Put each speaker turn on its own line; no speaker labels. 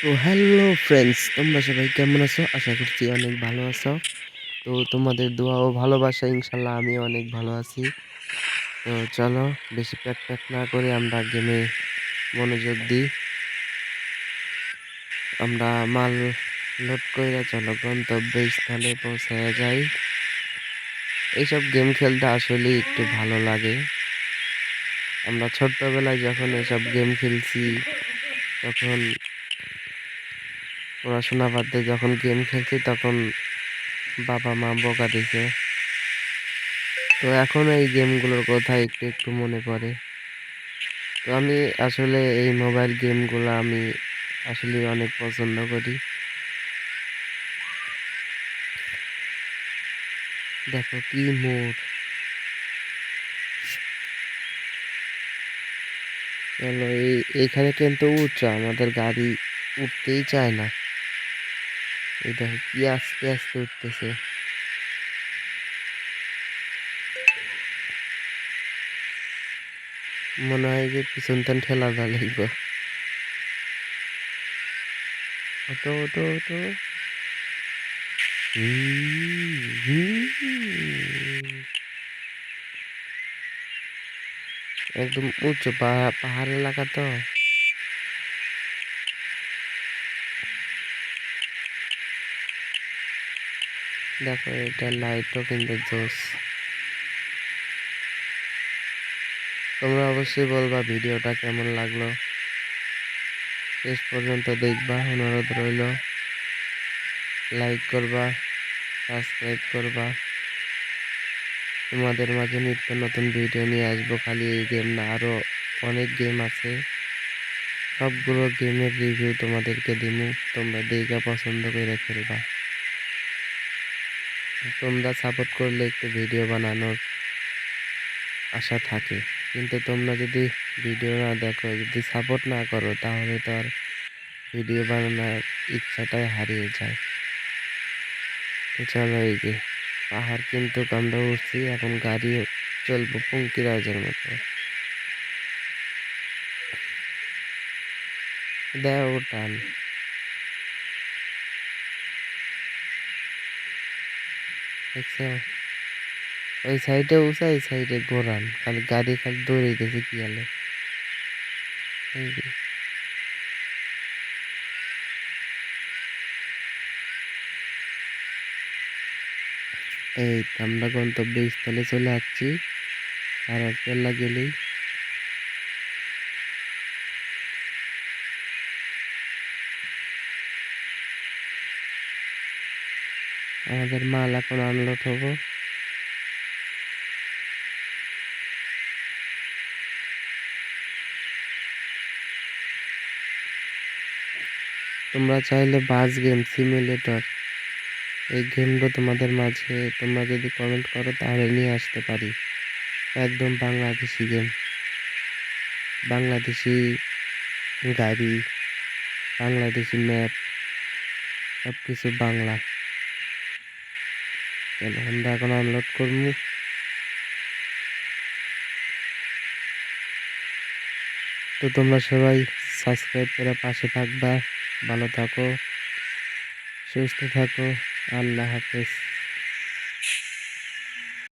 তো hello friends, তোমরা সবাই কেমন আছো? আশা করছি অনেক ভালো আছো। তো তোমাদের দোয়া ও ভালোবাসা ইনশাল্লাহ আমি অনেক ভালো আছি। তো চলো বেশি প্যাক প্যাক না করে আমরা গেমে মনোযোগ দিই। আমরা মাল লোড করে চলো গন্তব্যস্থলে পৌঁছায় যাই। এইসব গেম খেলতে আসলে একটু ভালো লাগে। আমরা ছোট্টবেলায় যখন এসব গেম খেলছি তখন পড়াশোনা বাদ দিয়ে যখন গেম খেলছি তখন বাবা মা বকা দিছে। তো এখন এই গেমগুলোর কথা একটু একটু মনে পড়ে। তো আমি আসলে এই মোবাইল গেমগুলো আমি আসলে অনেক পছন্দ করি। দেখো কি মোড়, চলো এইখানে কিন্তু উচ্চ আমাদের গাড়ি উঠতেই চায় না। এই দেখো কি আস্তে আস্তে উঠতেছে। মনে হয় যে পিছন টান ঠেলা দা লাগবে। ওটো ওটো ওটো। একদম উঁচু পাহাড় এলাকা তো। দেখো এটা লাইটও কিন্তু জোস। তোমরা অবশ্যই বলবা ভিডিওটা কেমন লাগলো, শেষ পর্যন্ত দেখবা, অনুরোধ রইল। লাইক করবা, সাবস্ক্রাইব করবা। তোমাদের মাঝে নিত্য নতুন ভিডিও নিয়ে আসবো। খালি এই গেম না, আরো অনেক গেম আছে। সবগুলো গেমের রিভিউ তোমাদেরকে দিমু, তোমরা দেখে পছন্দ করে খেলবা। তোমরা সাপোর্ট করলে একটু ভিডিও বানানোর আশা থাকে, কিন্তু তোমরা যদি ভিডিও না দেখো, যদি সাপোর্ট না করো, তাহলে তো আর ভিডিও বানানোর ইচ্ছাটাই হারিয়ে যায়। তো চলো, এই যে পাহাড় কিন্তু আমরা উঠছি, এখন গাড়ি চলবো পঙ্কিরাজের মতো। দেও টান। দেখছো, ওই সাইডে উঁচা, এই সাইডে গোরান, খালি গাড়ি খালি দৌড়াইতেছে কি আলে। এই যে, এই তো আমরা গন্তব্যস্থলে চলে আসছি। আর এক পেল্লা গেলেই আমাদের মাল এখন আনলোড হবো। তোমরা চাইলে বাস গেম সিমুলেটর এই গেমগুলো তোমাদের মাঝে তোমরা যদি কমেন্ট করো তাহলে নিয়ে আসতে পারি। একদম বাংলাদেশি গেম, বাংলাদেশি গাড়ি, বাংলাদেশি ম্যাপ, সবকিছু বাংলা। চলো আমরা এখন আনলোড করবো। তো তোমরা সবাই সাবস্ক্রাইব করে পাশে থাকবা। ভালো থাকো, সুস্থ থাকো। আল্লাহ হাফেজ।